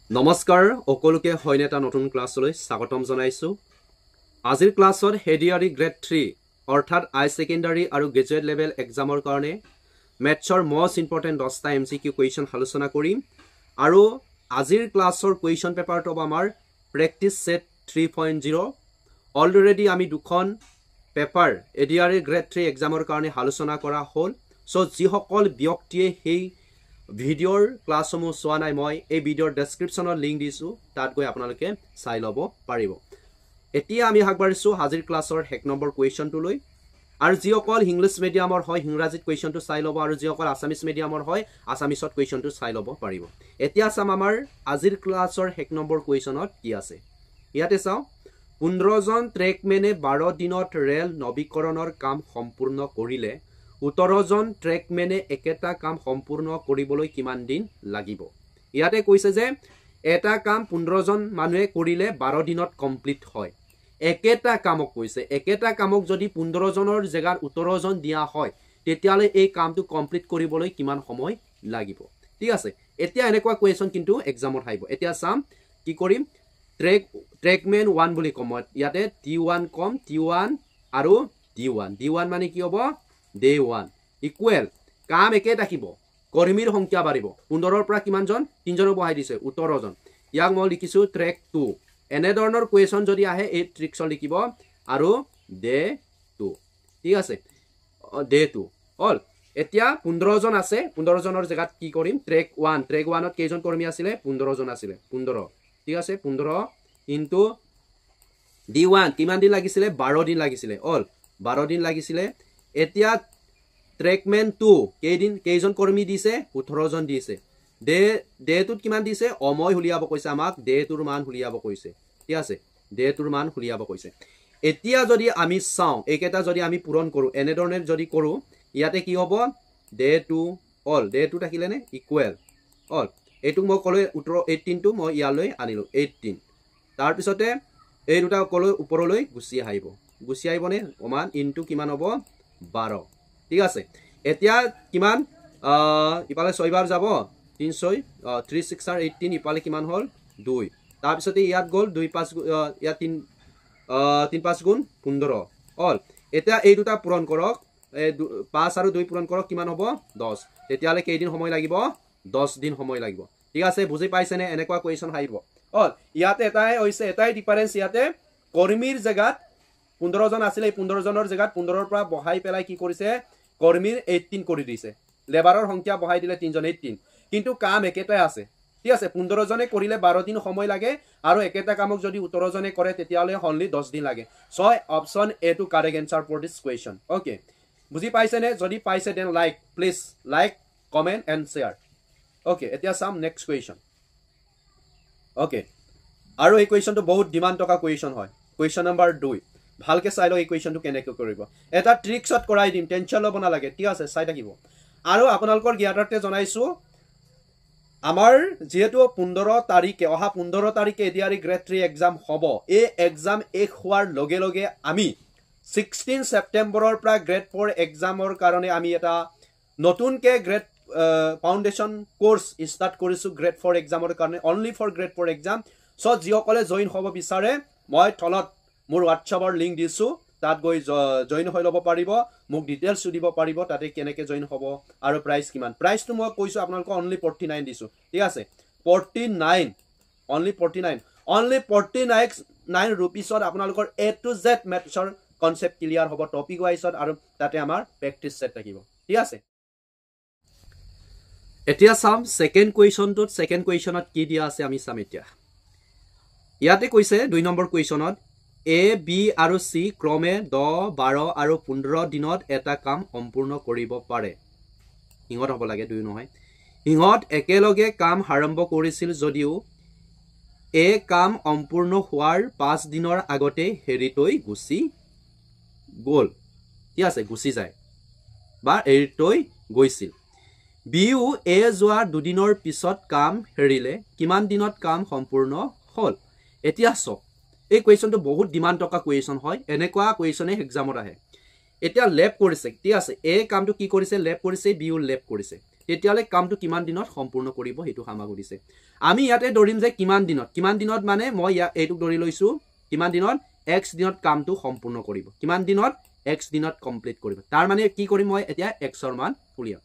নমস্কাৰ সকলোকে হয়নে এটা নতুন ক্লাছলৈ স্বাগতম জনাইছো আজিৰ ক্লাছত হেডিয়াৰী গ্ৰেড 3 অৰ্থাৎ আই সেকেন্ডাৰী আৰু গ্ৰেজুৱেট লেভেল এক্সামৰ কাৰণে মেথছৰ মোস্ট ইম্পৰ্টেন্ট 10টা এমসিকিউ কোৱেশ্চন আলোচনা কৰিম আৰু আজিৰ ক্লাছৰ কোৱেশ্চন পেপাৰটো আমাৰ প্ৰেক্টিস সেট 3.0 অলৰেডি আমি দুখন পেপাৰ হেডিয়াৰী গ্ৰেড 3 এক্সামৰ কাৰণে আলোচনা কৰা হ'ল সো যিসকল ব্যক্তিয়ে সেই ভিডিওৰ ক্লাছসমূহ চোৱা নাই মই এই ভিডিওৰ ডেসক্ৰিপচনৰ লিংক দিছো তাত গৈ আপোনালোকে চাই লব পাৰিব এতিয়া আমি আগবাঢ়িছো হাজিৰ ক্লাছৰ এক নম্বৰ কোৱেশ্চনটো লৈ আৰু যিসকল ইংলিছ মিডিয়ামৰ হয় ইংৰাজীত কোৱেশ্চনটো চাই লব আৰু যিসকল আসামিজ মিডিয়ামৰ হয় আসামিছত কোৱেশ্চনটো চাই লব পাৰিব এতিয়া চাম আমাৰ আজিৰ ক্লাছৰ এক নম্বৰ কোৱেশ্চনত কি আছে ইয়াতে চাও 15 জন ট্ৰেকমেনে 12 দিনত ৰেল নৱীকৰণৰ কাম সম্পূৰ্ণ কৰিলে 17 জন ট্ৰেকমেনে একেটা কাম সম্পূৰ্ণ কৰিবলৈ কিমান দিন লাগিব ইয়াতে কৈছে যে এটা কাম 15 জন মানুহে কৰিলে 12 দিনত কমপ্লিট হয় একেটা কামক কৈছে একেটা কামক যদি 15 জনৰ জাগাত 17 জন দিয়া হয় তেতিয়ালে এই কামটো কমপ্লিট কৰিবলৈ কিমান সময় লাগিব ঠিক আছে এতিয়া এনেকুৱা কোৱেশ্চন কিন্তু এক্সামত আহিব এতিয়া চাম কি কৰিম ট্ৰেকমেন 1 বুলি কম ইয়াতে T1 কম T1 আৰু D1 মানে কি হ'ব Day 1 equal কাম একে থাকিব কৰ্মীৰ সংখ্যা বাঢ়িব 15 ৰ পৰা কিমান জন 3 জন বহাই দিছে 17 জন ইয়াক মই লিখিছো ট্ৰেক 2 এনে ধৰণৰ কোৱেশ্চন যদি আহে এই ট্ৰিক্স লিখিব আৰু ডে 2 ঠিক আছে ডে 2 অল এতিয়া 15 জন আছে 15 জনৰ জাগাত কি কৰিম ট্ৰেক 1 ত কেইজন কৰ্মী আছিল 15 জন আছিল 15 ঠিক আছে 15 ইনটু D1 কিমান দিন লাগিছিল 12 দিন লাগিছিল অল 12 দিন লাগিছিল এতিয়া ট্ৰেকমেন 2 কেইজন কৰ্মী দিছে 18 জন দিছে ডে টুত কিমান দিছে অময় হুলিয়াব কৈছে আমাক ডে টুৰ মান হুলিয়াব কৈছে ঠিক আছে ডে টুৰ মান হুলিয়াব কৈছে এতিয়া যদি আমি চাও একেটা যদি আমি পূৰণ কৰো এনে ধৰণে যদি কৰো ইয়াতে কি হ'ব ডে 2 অল ডে 2 থাকিলে নে ইকুৱেল অল এটু মই কলৈ 18 টো মই ইয়ালৈ আনিলো 18 তাৰ পিছতে এই দুটা কলৈ ওপৰলৈ গুছি আহিবনে সমান ইনটু কিমান হ'ব 12 ঠিক আছে এতিয়া কিমান ইপালে 6 বাৰ যাব 3 6 3 6 আৰ 18 ইপালে কিমান হল 2 তাৰ পিছতে ইয়াত গল 2 5 ইয়াত 3 5 গুণ 15 অল এতিয়া এই দুটা পূৰণ কৰক 5 আৰু 2 পূৰণ কৰক কিমান হ'ব 10 তেতিয়ালে কেই দিন সময় লাগিব 10 দিন সময় লাগিব ঠিক আছে বুজি পাইছেনে এনেকুৱা কোৱেশ্চন আহিব অল ইয়াতে এটাই ডিফাৰেন্স ইয়াতে কৰ্মীৰ জাগাত 15 জন আছিল এই 15 জনৰ জাগাত 15 ৰ পৰা বহাই পেলাই কি কৰিছে কৰ্মীৰ 18 কৰি দিছে লেবাৰৰ সংখ্যা বহাই দিলে 3 জন 18 কিন্তু কাম একেটাই আছে ঠিক আছে 15 জনে কৰিলে 12 দিন সময় লাগে আৰু একেটা কামক যদি 17 জনে কৰে তেতিয়ালে অনলি 10 দিন লাগে so option A to correct answer for this question okay বুজি পাইছেনে যদি পাইছে then like please like comment and share okay এতিয়া সাম নেক্সট কোৱেশ্চন ওকে আৰু এই কোৱেশ্চনটো বহুত ডিমান্ড টকা কোৱেশ্চন হয় কোৱেশ্চন নম্বৰ 2 ভালকে চাই লও এই কোৱেশ্চনটো কেনেকৈ কৰিব এটা ট্ৰিক্সত কৰাই দিম টেনচন লব না লাগে ঠিক আছে চাই থাকিব আৰু আপোনালোকৰ জ্ঞাতাৰ্থে জনাইছো আমাৰ যেহেতু 15 তাৰিখে অহা 15 তাৰিখে এডিআৰই গ্ৰেড 3 এক্সাম হ'ব এই এক্সাম এক হোৱাৰ লগে লগে আমি 16 সেপ্টেম্বৰৰ পৰা গ্ৰেড 4 এক্সামৰ কাৰণে আমি এটা নতুনকে গ্ৰেড ফাউন্ডেশন কোৰ্স স্টাৰ্ট কৰিছো গ্ৰেড 4 এক্সামৰ কাৰণে only for grade 4 exam so যিসকলে জয়েন হ'ব বিচাৰে মই তলত মোৰ WhatsAppৰ লিংক দিছো তাত গৈ জয়েন হৈ লব পাৰিব মোক ডিটেইলছ দিব পাৰিব তাতে কেনেকৈ জয়েন হ'ব আৰু প্ৰাইস কিমান প্ৰাইসটো মই কৈছো আপোনালোকক অনলি 49 দিছো ঠিক আছে 49 অনলি 49 रुपीसত আপোনালোকৰ A to Z মেথছৰ কনসেপ্ট ক্লিয়াৰ হ'ব টপিক ওয়াইজত আৰু তাতে আমাৰ প্ৰেক্টিস সেট থাকিব ঠিক আছে এতিয়া চাম সেকেন্ড কোৱেশ্চনত কি দিয়া আছে আমি চাম এতিয়া ইয়াতে কৈছে 2 নম্বৰ কোৱেশ্চনত A B আৰু C ক্ৰমে 10 12 আৰু 15 দিনত এটা কাম সম্পূৰ্ণ কৰিব পাৰে ইংত হ'ব লাগে 2 নহয় ইংত একেলগে কাম আৰম্ভ কৰিছিল যদিও এই কাম সম্পূৰ্ণ হোৱাৰ 5 দিনৰ আগতে হেৰিতৈ গুছি গল ঠিক আছে গুছি যায় বা এৰিতৈ গৈছিল বিউ এ যোৱাৰ 2 দিনৰ পিছত কাম হেৰিলে কিমান দিনত কাম সম্পূৰ্ণ হল এতিয়া সক এই কোৱেশ্চনটো বহুত ডিমান্ড টকা কোৱেশ্চন হয় এনেকুৱা কোৱেশ্চনে এক্সামত আহে এতিয়া লেপ কৰিছে ঠিক আছে এই কামটো কি কৰিছে লেপ কৰিছে বিউ লেপ কৰিছে তেতিয়ালে কামটো কিমান দিনত সম্পূৰ্ণ কৰিব হেতু আমাক সুধিছে আমি ইয়াতে ধৰিম যে কিমান দিনত মানে মই এইটো ধৰি লৈছো কিমান দিনত x দিনত কামটো সম্পূৰ্ণ কৰিব কিমান দিনত x দিনত কমপ্লিট কৰিব তাৰ মানে কি কৰিম মই এতিয়া x ৰ মান উলিয়াম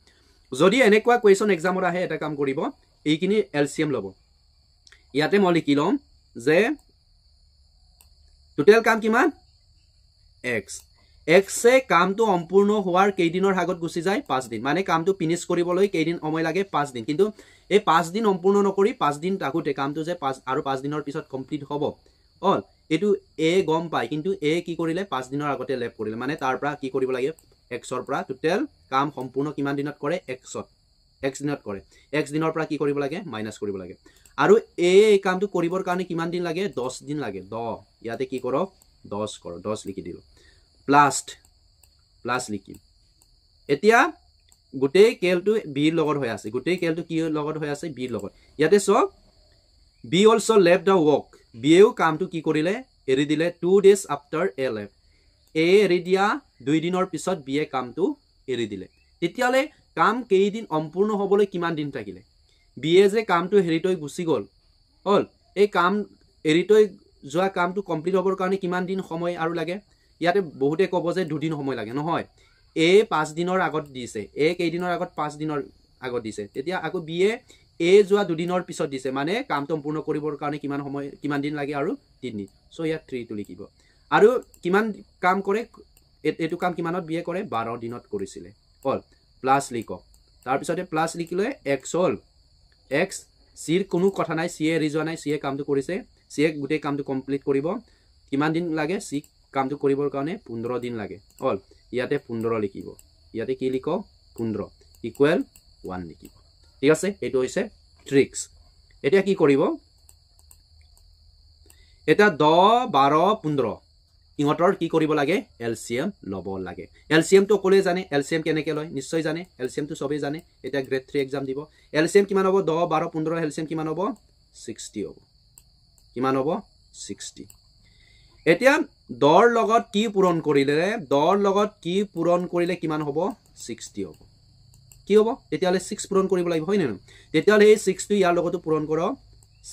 যদি এনেকুৱা কোৱেশ্চন এক্সামত আহে এটা কাম কৰিব এইখিনি এলসিএম লব ইয়াতে মই লিখি লম যে টোটাল কাম কিমান x এ কামটো সম্পূৰ্ণ হোৱাৰ কেইদিনৰ আগত গুছি যায় 5 দিন মানে কামটো ফিনিশ কৰিবলৈ কেইদিন সময় লাগে 5 দিন কিন্তু এই 5 দিন সম্পূৰ্ণ নকৰি 5 দিন আগতে কামটো যে 5 দিনৰ পিছত কমপ্লিট হ'ব অল এটো এ গম পায় কিন্তু এ কি কৰিলে 5 দিনৰ আগতে লেপ কৰিলে মানে তাৰ পৰা কি কৰিব লাগে x ৰ পৰা টোটাল কাম সম্পূৰ্ণ কিমান দিনত কৰে x দিনত কৰে x দিনৰ পৰা কি কৰিব লাগে মাইনাস কৰিব লাগে আৰু এই কামটো কৰিবৰ কাৰণে কিমান দিন লাগে 10 দিন লাগে 10 ইয়াতে কি কৰক 10 কৰ 10 লিখি দিলো প্লাস লিখিম এতিয়া গুটেই কেলটো বি ৰ লগত হৈ আছে গুটেই কেলটো কি লগত হৈ আছে বি ৰ লগত ইয়াতে সব be also left da work বিএও কামটো কি কৰিলে এৰি দিলে 2 ডেজ আফটাৰ এ লেফ এ এৰি দিয়া 2 দিনৰ পিছত বিএ কামটো এৰি দিলে তেতিয়ালে কাম কেইদিন সম্পূৰ্ণ হ'বলৈ কিমান দিন থাকিলে বিএ যে কামটো হেৰিতৈ গুছি গল হল এই কাম এৰিতৈ যোৱা কামটো কমপ্লিট হ'বৰ কাৰণে কিমান দিন সময় আৰু লাগে ইয়াতে বহুতে ক'ব যে 2 দিন সময় লাগে নহয় এ 5 দিনৰ আগত দিছে এ কেইদিনৰ আগত 5 দিনৰ আগত দিছে তেতিয়া আকৌ বিএ এ যোৱা 2 দিনৰ পিছত দিছে মানে কাম সম্পূৰ্ণ কৰিবৰ কাৰণে কিমান দিন লাগে আৰু 3 দিন সো ইয়াত 3 টো লিখিব আৰু কিমান কাম কৰে এটো কাম কিমানত বিএ কৰে 12 দিনত কৰিছিলে হল প্লাস লিখক তাৰ পিছতে প্লাস লিখিলে x হল x c ৰ কোনো কথা নাই c এ ৰিজোৱা নাই c এ কামটো কৰিছে c এ গুটেই কামটো কমপ্লিট কৰিব কিমান দিন লাগে c কামটো কৰিবৰ কাৰণে 15 দিন লাগে হল ইয়াতে 15 লিখিব ইয়াতে কি লিখো 15 ইকুৱেল 1 লিখিব ঠিক আছে এটো হৈছে ট্ৰিক্স এতিয়া কি কৰিব এটা 10 12 15 ইহঁতৰ কি কৰিব লাগে এলসিএম লব লাগে এলসিএম তো কোলে জানে এলসিএম কেনেকে লয় নিশ্চয় জানে এলসিএম তো সবে জানে এটা গ্ৰেড 3 এক্সাম দিব এলসিএম কিমান হ'ব 10 12 15 এলসিএম কিমান হ'ব 60 হ'ব কিমান হ'ব 60 এতিয়া 10 ৰ লগত কি পূৰণ কৰিলে 10 ৰ লগত কি পূৰণ কৰিলে কিমান হ'ব 60 হ'ব কি হ'ব তেতিয়ালে 6 পূৰণ কৰিব লাগিব হয় না তেতিয়ালে এই 6 টো ইয়াৰ লগতো পূৰণ কৰ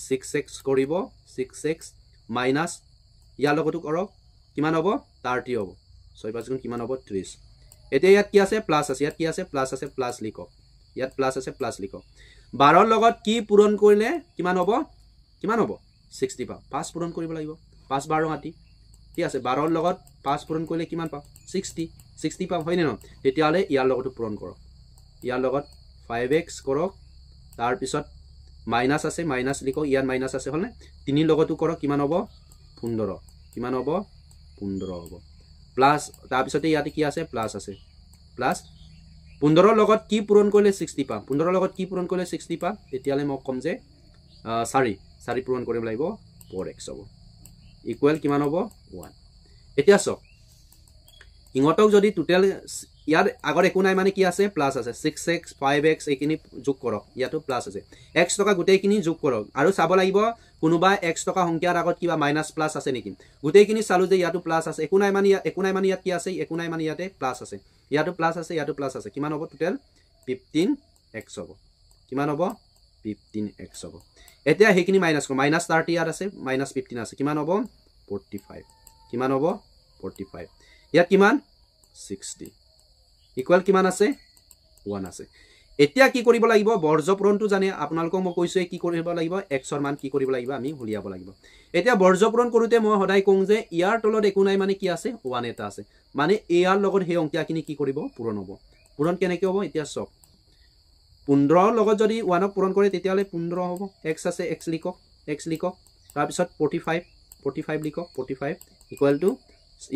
6x কৰিব 6x মাইনাস ইয়াৰ লগতো কৰক কিমান হ'ব 30 হ'ব 6 5 গুণ কিমান হ'ব 30 এতিয়া ইয়াত কি আছে প্লাস আছে ইয়াত কি আছে প্লাস লিখক ইয়াত প্লাস আছে প্লাস লিখক 12 ৰ লগত কি পূৰণ কৰিলে কিমান হ'ব 60 পাম 5 পূৰণ কৰিব লাগিব 5 12 আটি ঠিক আছে 12 ৰ লগত 5 পূৰণ কৰিলে কিমান পাম 60 পাম হয় না তেতিয়ালে ইয়াৰ লগতো পূৰণ কৰক ইয়াৰ লগত 5x কৰক তাৰ পিছত মাইনাস আছে মাইনাস লিখক ইয়াত মাইনাস আছে হলনে 3 লগতো কৰক কিমান হ'ব 15 কিমান হ'ব 15 হ'ব প্লাস তাৰ পিছতে ইয়াতে কি আছে প্লাস আছে প্লাস 15 ৰ লগত কি পূৰণ কৰিলে 60 পাম 15 ৰ লগত কি পূৰণ কৰিলে 60 পাম তেতিয়ালে মই কম যে 4 পূৰণ কৰিব লাগিব 4x হ'ব ইকুৱেল কিমান হ'ব 1 এতিয়া সব ইহঁতক যদি টোটাল ইয়াৰ আগৰ একো নাই মানে কি আছে প্লাস আছে 6x 5x এইখিনি যোগ কৰক ইয়াতো প্লাস আছে x টকা গুটেইখিনি যোগ কৰক আৰু চাব লাগিব কোনোবা x টকা সংখ্যাৰ আগত কিবা মাইনাস প্লাস আছে নেকি গুটেইখিনি চালু যে ইয়াতো প্লাস আছে একো নাই মানে ইয়াত কি আছে একো নাই মানে ইয়াতে প্লাস আছে ইয়াতো প্লাস আছে কিমান হ'ব টোটাল 15x হ'ব কিমান হ'ব 15x হ'ব এতিয়া হেখিনি মাইনাস কৰ মাইনাস 30 ইয়াত আছে মাইনাস 15 আছে কিমান হ'ব 45 কিমান হ'ব 45 ইয়াত কিমান 60 ইকুৱেল কিমান আছে 1 আছে এতিয়া কি কৰিব লাগিব বৰ্জপূৰণটো জানে আপোনালোকক মই কৈছো কি কৰিব লাগিব x ৰ মান কি কৰিব লাগিব আমি উলিয়াব লাগিব এতিয়া বৰ্জপূৰণ কৰোতে মই সদায় কওঁ যে ইয়াৰ তলত একো নাই মানে কি আছে 1 এটা আছে মানে ইয়াৰ লগত হে অংকখিনি কি কৰিব পূৰণ হ'ব পূৰণ কেনেকৈ হ'ব এতিয়া সব 15 লগত যদি 1 ক পূৰণ কৰে তেতিয়ালে 15 হ'ব x আছে x লিখক তাৰ পিছত 45 লিখক 45 ইকুৱেল টু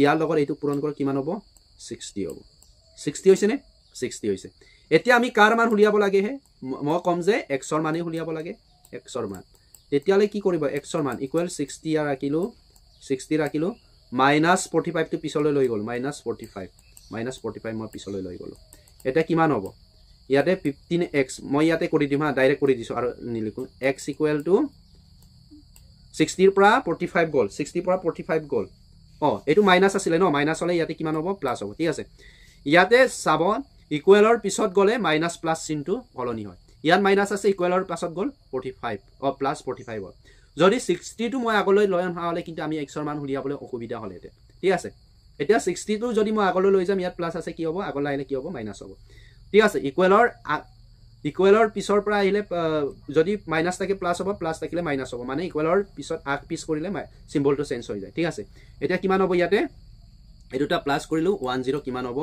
ইয়াৰ লগত এইটো পূৰণ কৰে কিমান হ'ব 60 হ'ব 60 হৈছে নে 60 হৈছে এতিয়া আমি কাৰ মান উলিয়াব লাগে হে মই কম যে x ৰ মানে উলিয়াব লাগে x ৰ মান তেতিয়ালে কি কৰিব x ৰ মান ইকুৱেল 60 ৰাখিলো 60 ৰাখিলো মাইনাস 45 টো পিছলৈ লৈ গল মাইনাস 45 মই পিছলৈ লৈ গলো এটা কিমান হ'ব ইয়াতে 15x মই ইয়াতে কৰি দিম হা ডাইৰেক্ট কৰি দিছো আৰু নিলিখো x ইকুৱেল টু 60 ৰ পৰা 45 গল 60 পৰা 45 গল এটো মাইনাস আছিল ন মাইনাস হলে ইয়াতে কিমান হ'ব প্লাস হ'ব ঠিক আছে ইয়াতে চাব ইকুৱেলৰ পিছত গ'লে মাইনাছ প্লাছ চিনটো সলনি হয় ইয়াত মাইনাছ আছে ইকুৱেলৰ পাছত গ'ল 45 প্লাছ 45 হ'ল যদি 60 টো মই আগলৈ লৈ অহা হ'লে কিন্তু আমি x ৰ মান উলিয়াবলৈ অসুবিধা হ'লে ঠিক আছে এতিয়া 60 টো যদি মই আগলৈ লৈ যাম ইয়াত প্লাছ আছে কি হ'ব আগলৈ আহিলে কি হ'ব মাইনাছ হ'ব ঠিক আছে ইকুৱেলৰ পিছৰ পৰা আহিলে যদি মাইনাছ থাকে প্লাছ হ'ব প্লাছ থাকিলে মাইনাছ হ'ব মানে ইকুৱেলৰ পিছত আগ পিছ কৰিলে চিম্বলটো চেঞ্জ হৈ যায় ঠিক আছে এতিয়া কিমান হ'ব ইয়াতে এই দুটা প্লাছ কৰিলো 10 কিমান হ'ব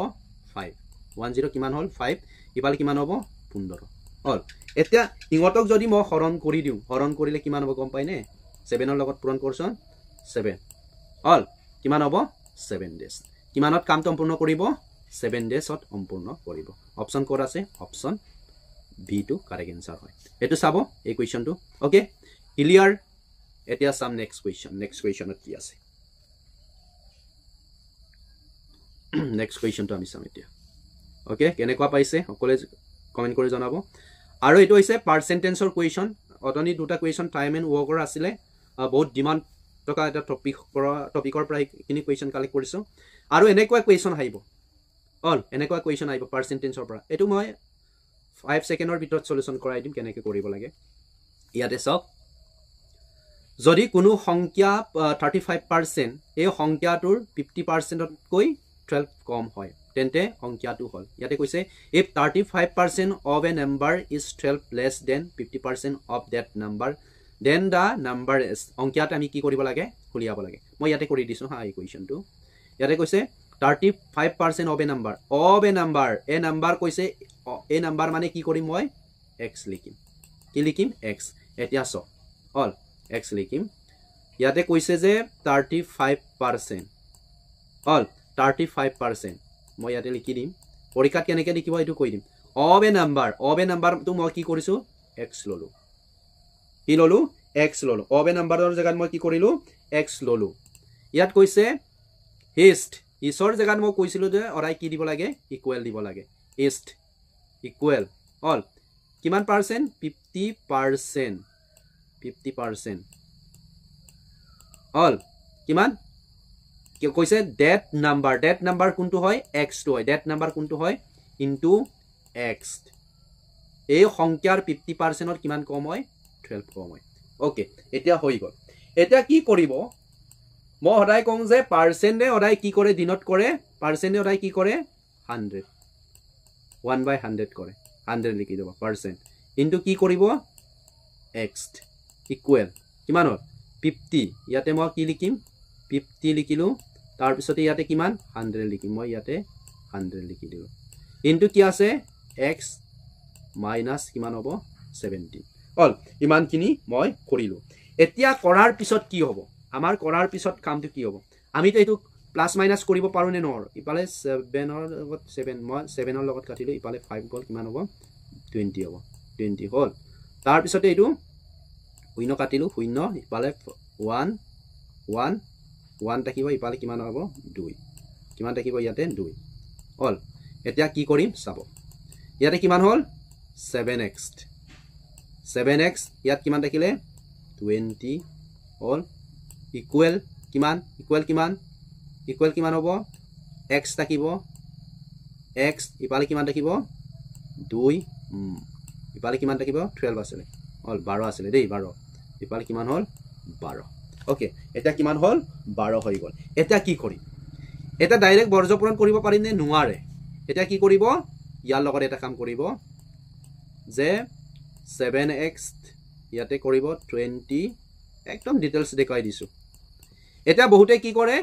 5 10 কিমান হ'ল 5 ইফালে কিমান হ'ব 15 হ'ল এতিয়া ইহঁতক যদি মই হৰণ কৰি দিওঁ হৰণ কৰিলে কিমান হ'ব গম পাইনে 7 ৰ লগত পূৰণ কৰচোন 7 হ'ল কিমান হ'ব 7 ডেজ কিমানত কাম সম্পূৰ্ণ কৰিব 7 ডেজত সম্পূৰ্ণ কৰিব অপচন কোড আছে option B to correct answer হয় এটো চাব এই কোৱেশ্চনটো ওকে ক্লিয়াৰ এতিয়া সাম নেক্সট কোৱেশ্চনত কি আছে নেক্সট কোৱেশ্চনটো আমি চাম এতিয়া ওকে কেনেকুৱা পাইছে সকলে কমেন্ট কৰি জনাব আৰু এটো হৈছে পাৰ্চেন্টেজৰ কোৱেশ্চন অতনি দুটা কোৱেশ্চন টাইম এণ্ড ৱৰ্কৰ আছিলে বহুত ডিমান্ড টকা এটা টপিকৰ পৰা কিনি কোৱেশ্চন কালেক্ট কৰিছো আৰু এনেকুৱা কোৱেশ্চন আহিব অল এনেকুৱা কোৱেশ্চন আহিব পাৰ্চেন্টেজৰ পৰা এটো মই 5 সেকেন্ডৰ ভিতৰত সলিউশন কৰাই দিম কেনেকৈ কৰিব লাগে ইয়াতে সব যদি কোনো সংখ্যা 35% এই সংখ্যাটোৰ 50% তকৈ 12 কম হয় তেন্তে সংখ্যাটো হল ইয়াতে কৈছে if 35% of a number is 12 less than 50% of that number then the number is সংখ্যাটা আমি কি কৰিব লাগে খুলিয়াব লাগে মই ইয়াতে কৰি দিছো হা এই কোৱেশ্চনটো ইয়াতে কৈছে 35% of a number a number কৈছে a number মানে কি কৰিম মই x লিখিম কি লিখিম x এতিয়া চ হল x লিখিম ইয়াতে কৈছে যে 35% হল 35% মই ইয়াতে লিখি দিম পৰীক্ষাত কেনেকৈ লিখিব এটো কৈ দিম of a number তো মই কি কৰিছো x ললো কি ললো x ললো of a numberৰ জাগাত মই কি কৰিলো x ললো ইয়াত কৈছে ist isৰ জাগাত মই কৈছিলো যে অৰাই কি দিব লাগে ইকুৱেল দিব লাগে ist ইকুৱেল অল কিমান পাৰ্সেন্ট 50% অল কিমান কি কৈছে that number কোনটো হয় x টো হয় that number কোনটো হয় into x এই সংখ্যাৰ 50% ৰ কিমান কম হয় 12 কম হয় ওকে এতিয়া হৈ গল এতিয়া কি কৰিব মই হদাই কম যে পাৰ্সেন্টে হদাই কি কৰে দিনত কৰে পাৰ্সেন্টে হদাই কি কৰে 100 1/100 কৰে 100 লিখি দিব পাৰ্সেন্ট ইনটু কি কৰিব x ইকুৱেল কিমান হ'ল 50 ইয়াতে মই কি লিখিম 50 লিখিলো তাৰ পিছতে ইয়াতে কিমান 100 লিখিম মই ইয়াতে 100 লিখি দিলো ইনটু কি আছে x মাইনাস কিমান হ'ব 17 অল ইমান কিনি মই কৰিলো এতিয়া কৰাৰ পিছত কি হ'ব আমাৰ কৰাৰ পিছত কামটো কি হ'ব আমিতো এটো প্লাস মাইনাস কৰিব পাৰো নে নৰ ইপালে 7 ৰ লগত 7 মই 7 ৰ লগত কাটিলো ইপালে 5 গল কিমান হ'ব 20 হ'ব 20 হল তাৰ পিছতে এটো শূন্য কাটিলো শূন্য ইপালে 1 থাকিব ইপালে কিমান হ'ব 2 কিমান থাকিব ইয়াতে 2 হল এতিয়া কি কৰিম চাব ইয়াতে কিমান হল 7x ইয়াত কিমান থাকিলে 20 হল ইকুৱেল কিমান হ'ব x থাকিব x ইপালে কিমান থাকিব 2 ইপালে কিমান থাকিব 12 আছিল হল 12 আছিল দেই 12 ইপালে কিমান হল 12 ওকে এটা কিমান হল 12 হৈ গল এটা কি কৰিম এটা ডাইৰেক্ট বৰ্জপূৰণ কৰিব পাৰিম নে নোৱাৰে এটা কি কৰিব ইয়াৰ লগত এটা কাম কৰিব যে 7x ইয়াতে কৰিব 20 একদম ডিটেইলছ দেখাই দিছো এটা বহুতে কি কৰে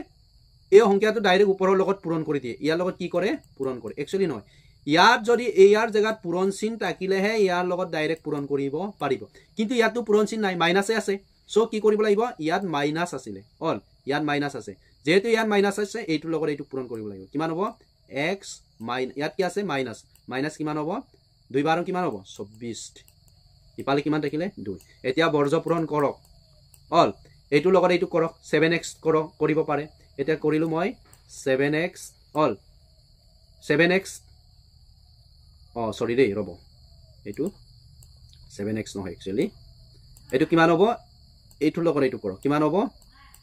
এই সংখ্যাটো ডাইৰেক্ট ওপৰৰ লগত পূৰণ কৰি দিয়ে ইয়াৰ লগত কি কৰে পূৰণ কৰে একচুয়ালি নহয় ইয়াত যদি ইয়াৰ জায়গাত পূৰণ চিন থাকিলেহে ইয়াৰ লগত ডাইৰেক্ট পূৰণ কৰিব পাৰিব কিন্তু ইয়াতো পূৰণ চিন নাই মাইনাসে আছে সো কি কৰিব লাগিব ইয়াত মাইনাস আছিলে অল ইয়াত মাইনাস আছে যেহেতু ইয়াত মাইনাস আছে এইটো লগত এইটো পূৰণ কৰিব লাগিব কিমান হ'ব x ইয়াত কি আছে মাইনাস কিমান হ'ব 2 বাৰ কিমান হ'ব 24 ইপালে কিমান থাকিলে 2 এতিয়া বৰ্জ পূৰণ কৰক অল এইটো লগত এইটো কৰক 7x কৰিব পাৰে এতিয়া কৰিলো মই 7x অল 7x সৰি দেই ৰব এইটো 7x নহয় একচুয়ালি এইটো কিমান হ'ব এইটো লগত এইটো কৰক কিমান হ'ব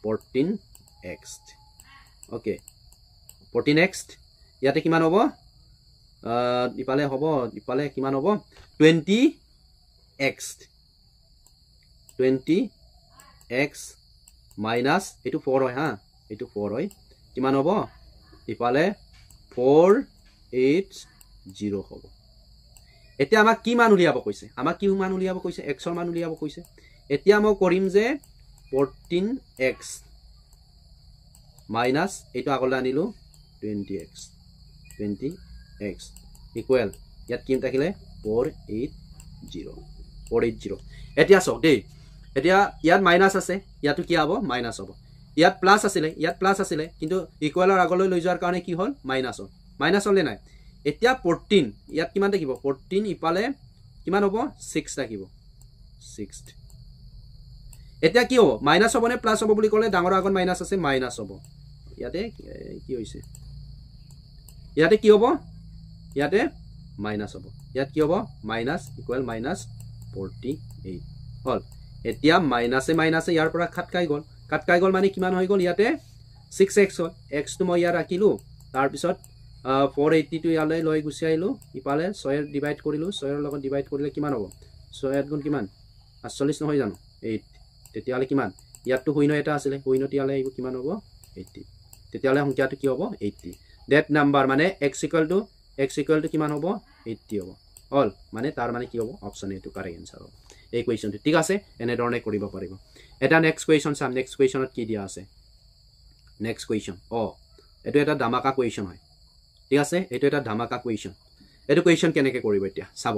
14x ওকে 14x ইয়াতে কিমান হ'ব ইপালে হ'ব ইপালে কিমান হ'ব 20x 20x মাইনাস এটো 4 হয় হা এটো 4 হয় কিমান হ'ব ইপালে 480 হ'ব এতিয়া আমাক কি মান উলিয়াব কৈছে আমাক কি মান উলিয়াব কৈছে x ৰ মান উলিয়াব কৈছে এতিয়া মই কৰিম যে 14x মাইনাস এটো আগলৈ আনিলো 20x ইকুৱেল ইয়াত কিম থাকিলে 480 এতিয়া চক দেই এতিয়া ইয়াত মাইনাস আছে ইয়াতো কি হ'ব মাইনাস হ'ব ইয়াত প্লাস আছিলে কিন্তু ইকুৱেলৰ আগলৈ লৈ যোৱাৰ কাৰণে কি হ'ল মাইনাস হলে নাই এতিয়া 14 ইয়াত কিমান থাকিব 14 ইপালে কিমান হ'ব 6 থাকিব 6 এতিয়া কি হ'ব মাইনাস হ'ব নে প্লাস হ'ব বুলি ক'লে ডাঙৰ আগত মাইনাস আছে মাইনাস হ'ব ইয়াতে কি হৈছে ইয়াতে কি হ'ব ইয়াতে মাইনাস হ'ব ইয়াত কি হ'ব মাইনাস ইকুৱেল মাইনাস 48 হল এতিয়া মাইনাসে ইয়াৰ পৰা কাট খাই গল মানে কিমান হৈ গল ইয়াতে 6x হল x টো মই ইয়াত ৰাখিলো তাৰ পিছত 480 টো ইয়ালৈ লৈ গুছি আইলো ইপালে 6 এৰ ডিভাইড কৰিলো 6 এৰ লগত ডিভাইড কৰিলে কিমান হ'ব 6 গুণ কিমান 48 নহয় জানো 8 তেতিয়ালে কিমান ইয়াত তো শূন্য এটা আছিল শূন্য তিয়ালে এইব কিমান হ'ব 80 তেতিয়ালে সংখ্যাটো কি হ'ব 80 that number মানে x equal to কিমান হ'ব 80 হ'ব অল মানে তাৰ মানে কি হ'ব অপচন এ টো কাৰেক্ট আনসাৰ হ'ব এই কোৱেশ্চনটো ঠিক আছে এনে ধৰণে কৰিব পাৰিব এটা নেক্সট কোৱেশ্চন চাম নেক্সট কোৱেশ্চনত কি দিয়া আছে নেক্সট কোৱেশ্চন এটো এটা ধামাকা কোৱেশ্চন হয় ঠিক আছে এটো এটা ধামাকা কোৱেশ্চন এটো কোৱেশ্চন কেনেকৈ কৰিব এতিয়া চাব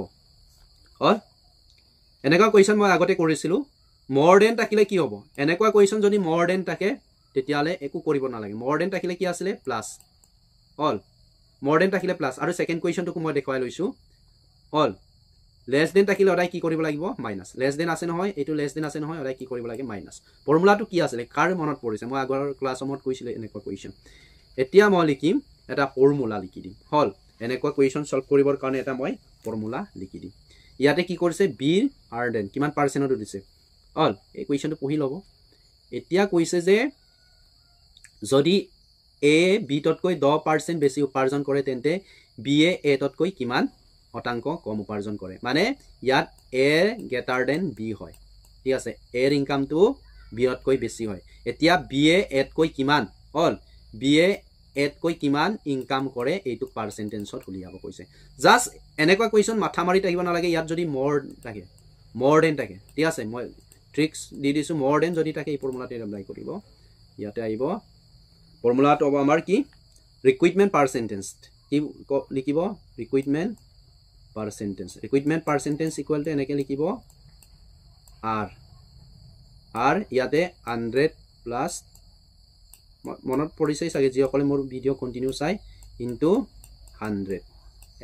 এনেকা কোৱেশ্চন মই আগতে কৰিছিলো more than থাকিলে কি হ'ব এনেকুৱা কোৱেশ্চন যদি more than থাকে তেতিয়ালে একো কৰিব নালাগে more than থাকিলে কি আছিল প্লাস অল more than থাকিলে প্লাস আৰু সেকেন্ড কোৱেশ্চনটো মই দেখাই লৈছো অল less than থাকিলে অৰাই কি কৰিব লাগিব মাইনাস less than আছে নহয় এটো less than আছে নহয় অৰাই কি কৰিব লাগে মাইনাস ফৰ্মুলাটো কি আছিল কাৰ মনত পৰিছে মই আগৰ ক্লাছত কৈছিল এনেকুৱা কোৱেশ্চন এতিয়া মই লিখিম এটা ফৰ্মুলা লিখি দিম হল এনেকুৱা কোৱেশ্চন সলভ কৰিবৰ কাৰণে এটা মই ফৰ্মুলা লিখি দিম ইয়াতে কি কৰিছে b r than কিমান পাৰ্সেন্টটো দিছে অল এই কোৱেশ্চনটো পঢ়ি লব এতিয়া কৈছে যে যদি a b তকৈ 10% বেছি উপাৰ্জন কৰে তেন্তে b এ a তকৈ কিমান শতাংশ কম উপাৰ্জন কৰে মানে ইয়াত a greater than b হয় ঠিক আছে a এর ইনকামটো b তকৈ বেছি হয় এতিয়া b এ a তকৈ কিমান অল b এ a তকৈ কিমান ইনকাম কৰে এইটো পাৰ্সেন্টেজত উলিয়াব কৈছে জাস্ট এনেকুৱা কোৱেশ্চন মাথা মাৰি থাকিব নালাগে ইয়াত যদি more than থাকে ঠিক আছে মই ট্ৰিক্স দি দিছো more than যদি থাকে এই ফৰ্মুলাটো এপ্লাই কৰিব ইয়াতে আইব ফৰ্মুলাটো হ'ব আমাৰ কি ৰিকুইৰমেন্ট পাৰ্সেন্টেজ কি লিখিব ৰিকুইৰমেন্ট পাৰ্সেন্টেজ ইকুৱেল টু এনেকৈ লিখিব r ইয়াতে 100 প্লাস মনত পৰিছে চাগে যিসকলে মোৰ ভিডিও কন্টিনিউ চাই ইনটু 100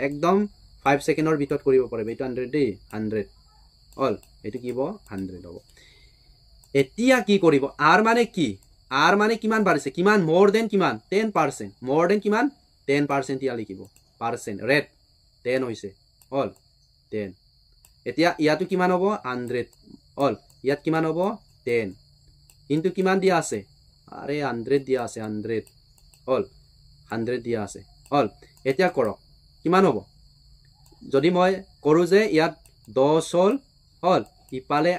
একদম 5 সেকেন্ডৰ ভিতৰত কৰিব পাৰিব এটা 100 দেই 100 অল এটো কি হ'ব 100 হ'ব এতিয়া কি কৰিব r মানে কিমান বাঢ়িছে কিমান more than কিমান 10% more than কিমান 10% ইয়া লিখিব পার্সেন্ট ৰেট 10 হৈছে অল 10 এতিয়া ইয়াটো কিমান হ'ব 100 অল ইয়াত কিমান হ'ব 10 কিন্তু কিমান দিয়া আছে আরে 100 দিয়া আছে 100 অল 100 দিয়া আছে অল এতিয়া কৰক কিমান হ'ব যদি মই কৰো যে ইয়াত 10 হল ইপালে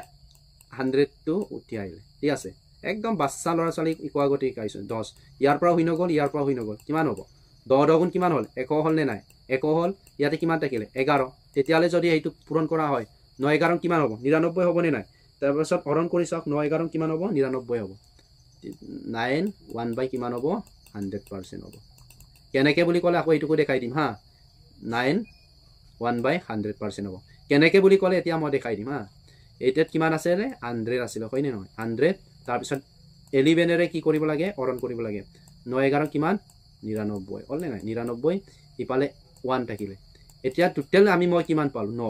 100 টো উঠি আইলে ঠিক আছে একদম বাচ্চা লৰা ছোৱালী ইকুয়া গতি কাইছো 10 ইয়াৰ পৰা হইন গল ইয়াৰ পৰা হইন গল কিমান হ'ব 10 গুণ কিমান হল 1 হল নে নাই 1 হল ইয়াতে কিমান থাকিলে 11 তেতিয়ালে যদি এইটো পূৰণ কৰা হয় 9 11 কিমান হ'ব 99 হ'ব নে নাই তাৰ পিছত হৰণ কৰি চাওক 9 11 কিমান হ'ব 99 হ'ব 9 1 বাই কিমান হ'ব 100% হ'ব কেনেকে বুলি ক'লে আকৌ এইটোকো দেখাই দিম হা 9 1 বাই 100% হ'ব কেনেকে বুলি ক'লে এতিয়া মই দেখাই দিম হা এটাত কিমান আছে ৰে 100 আছিল হয় নে নহয় 100 তাৰ পিছত 11 এৰে কি কৰিব লাগে হৰণ কৰিব লাগে 9 11 কিমান 99 হল নে নাই 99 ইপালে 1 থাকিলে এতিয়া টোটাল আমি মই কিমান পালো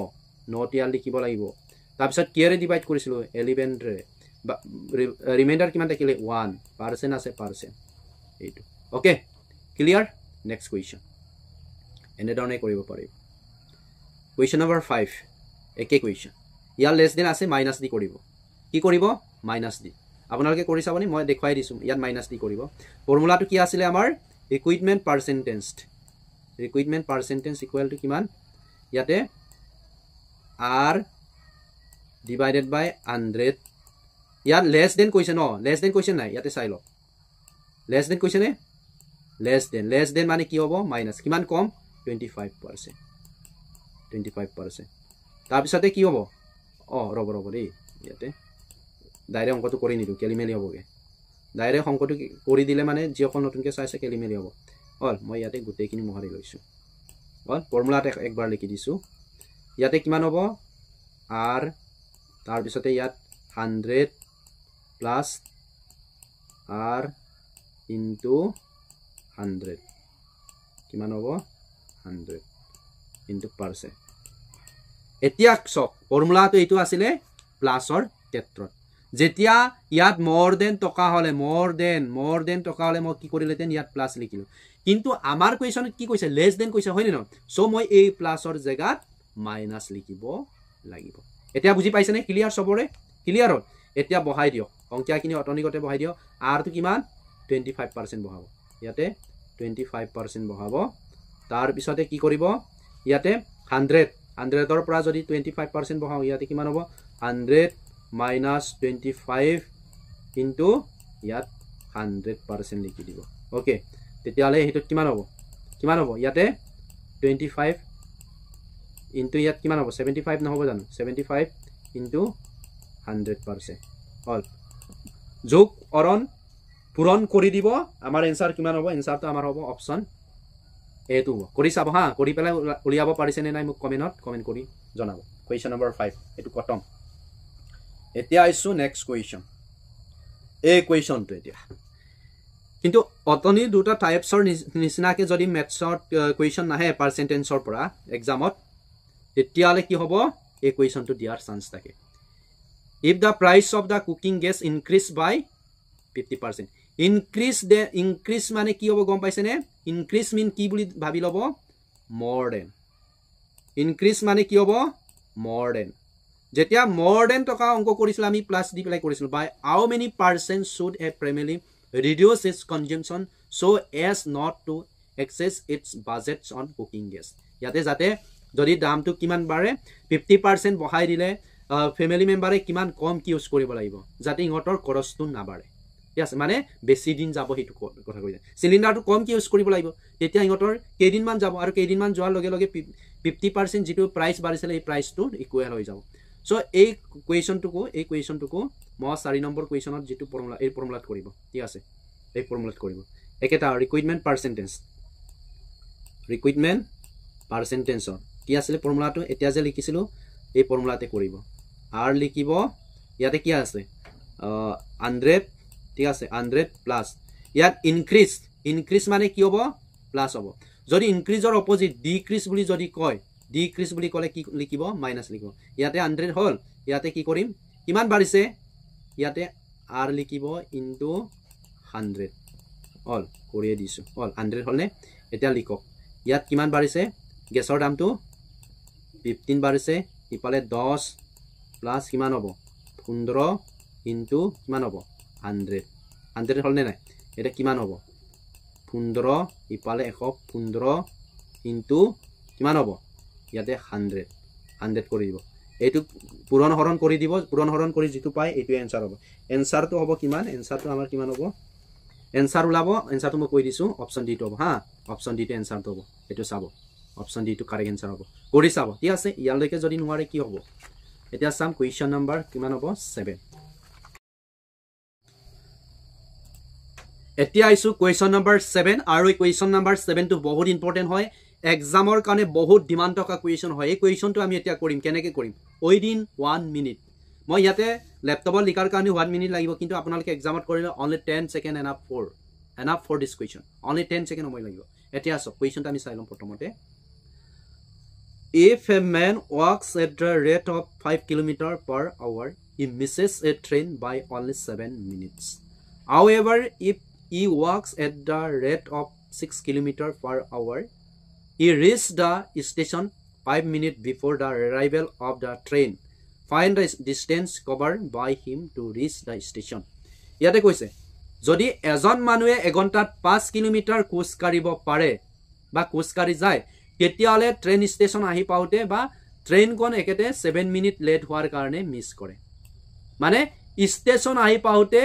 9 টিয়াল লিখিব লাগিব তাৰ পিছত কিৰে ডিভাইড কৰিছিলো 11 ৰে ৰিমাইন্ডাৰ কিমান থাকিলে 1% আছে পাৰ্সেন্ট এইটো ওকে ক্লিয়াৰ নেক্সট কোৱেশ্চন এনে ধৰণে কৰিব পাৰিব কোৱেশ্চন নম্বৰ 5 একে কোৱেশ্চন ইয়াৰ লেস দেন আছে মাইনাস দি কৰিব কি কৰিব মাইনাস দি আপোনালোকে কৰি চাবনি মই দেখাই দিছো ইয়াত মাইনাস দি কৰিব ফৰ্মুলাটো কি আছিল আমাৰ equipment percentage requirement percentage equal to কিমান ইয়াতে r ডিভাইডেড বাই 100 ইয়াত লেছ দেন কৈছে ন লেছ দেন কৈছে নাই ইয়াতে চাই ল লেছ দেন কৈছে নে লেছ দেন মানে কি হ'ব মাইনাছ কিমান কম 25% তাৰপিছতে কি হ'ব ৰ'ব দেই ইয়াতে ডাইৰেক্ট অংকটো কৰি নিদিওঁ খেলিমেলি হ'বগৈ ডাইৰেক্ট অংকটো কৰি দিলে মানে যিসকল নতুনকৈ চাইছে খেলিমেলি হ'ব মই ইয়াতে গোটেইখিনি মোহাৰি লৈছোঁ ফৰ্মুলাত একবাৰ লিখি দিছোঁ ইয়াতে কিমান হ'ব r তাৰপিছতে ইয়াত 100 প্লাছ r ইনটু 100 কিমান হ'ব 100 ইনটু পাৰ্চেণ্ট এতিয়া চক ফৰ্মুলাটো এইটো আছিলে প্লাছৰ ক্ষেত্ৰত যেতিয়া ইয়াত more than টকা হ'লে more than টকা হ'লে মই কি কৰিলেতেন ইয়াত প্লাছ লিখিলোঁ কিন্তু আমাৰ কুৱেশ্যনত কি কৈছে লেছ দেন কৈছে হয়নে নহয় সো মই এই প্লাছৰ জেগাত মাইনাছ লিখিব লাগিব এতিয়া বুজি পাইছেনে ক্লিয়াৰ সবৰে ক্লিয়াৰ হ'ল এতিয়া বহাই দিয়ক সংখ্যাখিনি অটনিকতে বহাই দিয়ক r টো কিমান 25% বহাব ইয়াতে 25% বহাব তাৰ পিছতে কি কৰিব ইয়াতে 100 ৰ পৰা যদি 25% বহাও ইয়াতে কিমান হ'ব 100 minus 25 into ইয়াত 100% লিখি দিব ওকে তেতিয়ালে হেতু কিমান হ'ব ইয়াতে 25 into ইয়াত কিমান হ'ব 75 নহব জানো 75 into 100% অল যোগ অৰণ পূৰণ কৰি দিব আমাৰ এনসাৰ কিমান হ'ব এনসাৰটো আমাৰ হ'ব অপচন এ টো কৰি চাব হা কৰি পেলাই উলিয়াব পাৰিছে নে নাই মোক কমেন্ট কৰি জনাব কোৱেশ্চন নম্বৰ 5 এটো খতম এতিয়া আইছো নেক্সট কোৱেশ্চন এই কোৱেশ্চনটো এতিয়া কিন্তু অতনি দুটা টাইপছৰ নিচিনাকে যদি মেথছত কোৱেশ্চন নাহে পাৰ্চেন্টেজৰ পৰা এক্সামত তেতিয়ালে কি হ'ব এই কোৱেশ্চনটো দিয়াৰ চান্স থাকে if the price of the cooking gas increase by 50% increase মানে কি হ'ব গম পাইছে নে increase mean কি বুলি ভাবি লব more than increase মানে কি হ'ব more than যেতিয়া more than টকা অংক কৰিছিল আমি প্লাস দি পেলাই কৰিছিল by how many percent should a family reduce its consumption so as not to excess its budgets on cooking gas ইয়াতে যাতে যদি দামটো কিমান বাৰে 50% বহাই দিলে ফ্যামিলি মেম্বাৰে কিমান কম কি ইউজ কৰিব লাগিব যাতে ইহঁতৰ খৰচটো না বাঢ়ে ইয়াস মানে বেছি দিন যাব হেতু কথা কৈছে সিলিন্ডাৰটো কম কি ইউজ কৰিব লাগিব তেতিয়া ইহঁতৰ কেইদিন মান যাব আৰু কেইদিন মান যোৱাৰ লগে লগে 50% যেটো প্ৰাইস বাঢ়িছিল এই প্ৰাইসটো ইকুৱেল হৈ যাব সো এই কুৱেশ্চনটোকো মই 4 নম্বৰ কুৱেশ্চনত যেটো ফৰ্মুলা এই ফৰ্মুলাত কৰিব ঠিক আছে এই ফৰ্মুলাত কৰিব একেটা ৰিকুইৰমেন্ট পাৰ্চেন্টেজৰ কি আছিল ফৰ্মুলাটো এতিয়া যে লিখিছিলো এই ফৰ্মুলাতে কৰিব আর লিখিব ইয়াতে কি আছে 100 ঠিক আছে 100 প্লাস ইয়াত ইনক্রিজ মানে কি হ'ব প্লাস হ'ব যদি ইনক্ৰিজৰ অপোজিট ডিক্রিজ বুলি যদি কয় ডিক্রিজ বুলি কলে কি লিখিব মাইনাস লিখিব ইয়াতে 100 হল ইয়াতে কি কৰিম কিমান বাঢ়িছে ইয়াতে r লিখিব ইনটু 100 অল কৰিয়ে দিছো অল 100 হলনে এতিয়া লিখক ইয়াত কিমান বাঢ়িছে গেছৰ দামটো 15 বাঢ়িছে ইপালে 10 প্লাস কিমান হ'ব 15 ইনটু কিমান হ'ব 100 হলনে নাই এটা কিমান হ'ব 15 ইপালে 115 ইনটু কিমান হ'ব ইয়াতে 100 কৰি দিব এইটো পূৰণ হৰণ কৰি দিব পূৰণ হৰণ কৰি যেটো পায় এইটো এনসাৰ হ'ব এনসাৰটো হ'ব কিমান এনসাৰটো আমাৰ কিমান হ'ব এনসাৰ ওলাব এনসাৰটো মই কৈ দিছো অপচন ডি টো হ'ব হা অপচন ডি টো এনসাৰটো হ'ব এটো চাব অপচন ডি টো কাৰেক্ট এনসাৰ হ'ব কৰি চাব ঠিক আছে ইয়ালৈকে যদি নোৱাৰে কি হ'ব এতিয়া সাম কোৱেশ্চন নম্বৰ কিমান হ'ব 7 এতিয়া আইছো কোৱেশ্চন নম্বৰ 7 আৰু এই কোৱেশ্চন নম্বৰ 7 টো বহুত ইম্পৰ্টেন্ট হয় এক্সামৰ কাৰণে বহুত ডিমান্ড থকা কোৱেশ্চন হয় এই কোৱেশ্চনটো আমি এতিয়া কৰিম কেনেকৈ কৰিম উইদিন 1 মিনিট মই ইয়াতে ল্যাপটপত লিখাৰ কাৰণে 1 মিনিট লাগিব কিন্তু আপোনালোকে এক্সামত কৰিলে only 10 second enough for this question only 10 second সময় লাগিব এতিয়া সব কোৱেশ্চনটো আমি চাই লম প্ৰথমতে if a man walks at the rate of 5 km per hour he misses a train by only 7 minutes however if he walks at the rate of 6 km per hour he reached the station 5 minutes before the arrival of the train find the distance covered by him to reach the station ইয়াতে কৈছে যদি এজন মানুহে এঘন্টাত 5 kilometre খোজ কাঢ়িব পাৰে বা খোজকাঢ়ি যায় তেতিয়াহ'লে ট্ৰেইন ষ্টেচন আহি পাওঁতে বা ট্ৰেইনখন একেতে 7 মিনিট লেট হোৱাৰ কাৰণে মিছ কৰে মানে ষ্টেচন আহি পাওঁতে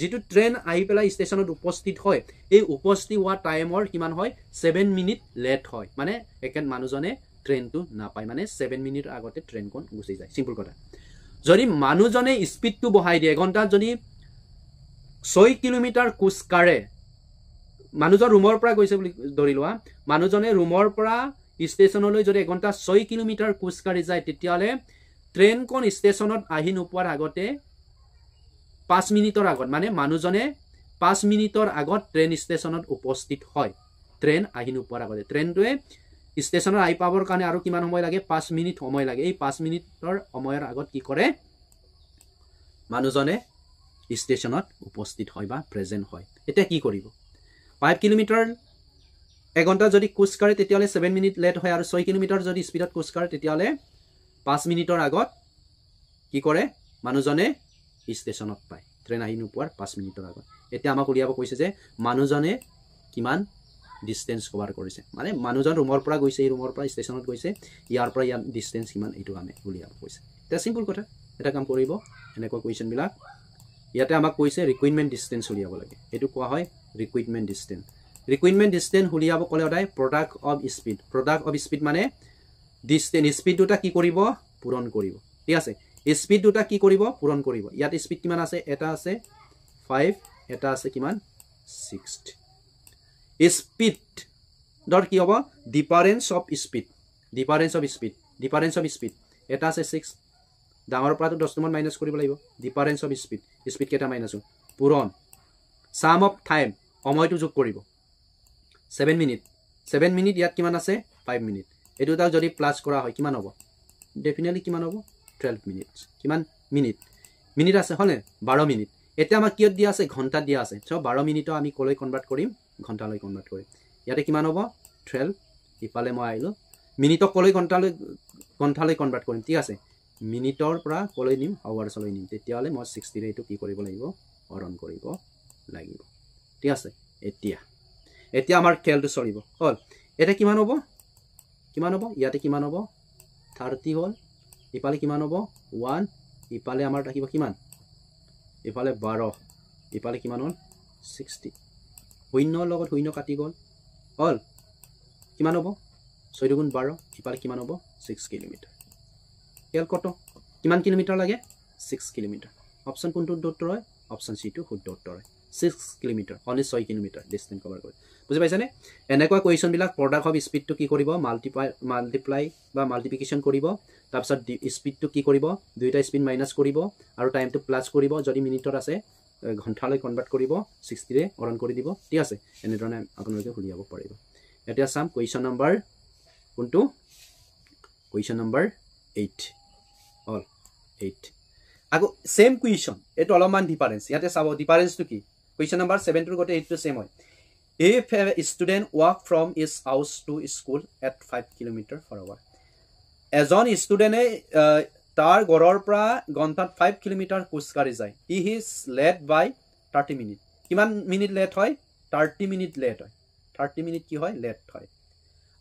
যেটো ট্ৰেইন আহি পেলাই ষ্টেচনত উপস্থিত হয় এই উপস্থিত হোৱা টাইমৰ কিমান হয় 7 মিনিট লেট হয় মানে একেন মানুহজনে ট্ৰেইনটো নাপায় মানে 7 মিনিট আগতে ট্ৰেইনখন গুচি যায় সিম্পল কথা যদি মানুহজনে স্পিডটো বঢ়াই দিয়ে ঘণ্টাত যদি 6 কিলোমিটাৰ খোজ কাঢ়ে মানুহজন ৰুমৰ পৰা গৈছে বুলি ধৰি লোৱা মানুহজনে ৰুমৰ পৰা ষ্টেচনলৈ যদি ঘণ্টা 6 কিলোমিটাৰ খোজ কাঢ়ি যায় তেতিয়ালে ট্ৰেইনখন ষ্টেচনত আহি নোপোৱাৰ আগতে 5 মিনিটৰ আগত মানে মানুহজনে 5 মিনিটৰ আগত ট্ৰেইন ষ্টেচনত উপস্থিত হয় ট্ৰেইন আহি নোপোৱাৰ আগতে ট্ৰেইনটোৱে ষ্টেচনত আহি পাবৰ কাৰণে আৰু কিমান সময় লাগে 5 মিনিট সময় লাগে এই 5 মিনিটৰ সময়ৰ আগত কি কৰে মানুহজনে ষ্টেচনত উপস্থিত হয় বা প্ৰেজেন্ট হয় এটা কি কৰিব 5 কিলোমিটাৰ এঘণ্টা যদি খোজ কাঢ়ে তেতিয়ালে 7 মিনিট লেট হয় আৰু 6 কিলোমিটাৰ যদি স্পিডত খোজ কাঢ়ে তেতিয়ালে 5 মিনিটৰ আগত কি কৰে মানুহজনে ষ্টেচনত পায় ট্ৰেইন আহি নোপোৱাৰ 5 মিনিটৰ আগত এতিয়া আমাক উলিয়াব কৈছে যে মানুহজনে কিমান ডিসটেন্স কভাৰ কৰিছে মানে মানুহজন ৰুমৰ পৰা গৈছে এই ৰুমৰ পৰা ষ্টেচনত গৈছে ইয়াৰ পৰা ইয়াৰ ডিসটেন্স কিমান এইটো আমি উলিয়াব কৈছে এটা সিম্পল কথা এটা কাম কৰিব এনেকুৱা কোৱেশ্চন বিলাক ইয়াতে আমাক কৈছে ৰিকুইৰমেন্ট ডিসটেন্স উলিয়াব লাগে এটো কোৱা হয় ৰিকুইৰমেন্ট ডিসটেন্স উলিয়াব কলে সদায় প্ৰডাক্ট অফ স্পীড মানে ডিসটেন্স স্পীড দুটা কি কৰিব পূৰণ কৰিব ঠিক আছে স্পীড দুটা কি কৰিব পূৰণ কৰিব ইয়াত স্পীড কিমান আছে এটা আছে 5 এটা আছে কিমান 6 স্পীড ডট কি হ'ব ডিফাৰেন্স অফ স্পীড এটা আছে 6 ডাঙৰ পৰাটো 10 মান মাইনাস কৰিব লাগিব ডিফাৰেন্স অফ স্পীড কেটা মাইনাস পূৰণ সাম অফ টাইম সময়টো যোগ কৰিব 7 মিনিট ইয়াত কিমান আছে 5 মিনিট এটো তাক যদি প্লাস কৰা হয় কিমান হ'ব ডেফিনেটলি কিমান হ'ব 12 মিনিটস কিমান মিনিট আছে হলে 12 মিনিট এটা আমাক কিয় দিয়া আছে ঘন্টা দিয়া আছে সো 12 মিনিট আমি কলৈ কনভাৰ্ট কৰিম ঘন্টালৈ কনভাৰ্ট কৰিম ইয়াতে কিমান হ'ব 12 ইপালে মই আইলো মিনিটক কলৈ ঘন্টালৈ কনভাৰ্ট কৰিম ঠিক আছে মিনিটৰ পৰা কলৈ নিম আৱাৰ্ছলৈ নিম তেতিয়ালে মই 60 ৰে এটো কি কৰিব লাগিব হৰণ কৰিব লাগিব ঠিক আছে এতিয়া আমাৰ খেলটো চলিব হল এটা কিমান হ'ব ইয়াতে কিমান হ'ব 30 হল ইপালে কিমান হ'ব 1 ইপালে আমাৰ থাকিব কিমান ইপালে 12 ইপালে কিমান হল 60 শূন্যৰ লগত শূন্য কাটি গল হল কিমান হ'ব 6 গুণ 12 ইপালে কিমান হ'ব 6 কিলোমিটাৰ খেল কত কিমান কিলোমিটাৰ লাগে 6 কিলোমিটাৰ অপচন কোনটো উত্তৰ হয় অপচন সি টো শুদ্ধ উত্তৰ হয় 6 kilometre only 6 kilometre distance cover কৰে বুজি পাইছানে এনেকুৱা কোৱেশ্চন বিলাক প্ৰডাক্ট অফ স্পীড টো কি কৰিব মাল্টিপ্লাই বা মাল্টিপ্লিকেশন কৰিব তাৰপিছত স্পীড টো কি কৰিব দুইটা স্পীড মাইনাস কৰিব আৰু টাইমটো প্লাস কৰিব যদি মিনিটত আছে ঘন্টালৈ কনভাৰ্ট কৰিব 60 ৰে হৰণ কৰি দিব ঠিক আছে এনে ধৰণে আপোনালোকে উলিয়াব পাৰিব এতিয়া সাম কোৱেশ্চন নম্বৰ কোনটো কোৱেশ্চন নম্বৰ 8 অল 8 আগো সেম কোৱেশ্চন এটো অলপমান ডিফাৰেন্স ইয়াতে চাব ডিফাৰেন্সটো কি কোৱেশ্চন নম্বৰ 7 টোৰ গতে 8 টো সেম হয় if a student walk from his house to school at 5 km/h এজন স্টুডেন্টে তাৰ ঘৰৰ পৰা ঘন্টাত 5 কিলোমিটাৰ খোজ কাঢ়ি যায় he is late by 30 minute কিমান মিনিট লেট হয় 30 মিনিট লেট হয় 30 মিনিট কি হয় লেট হয়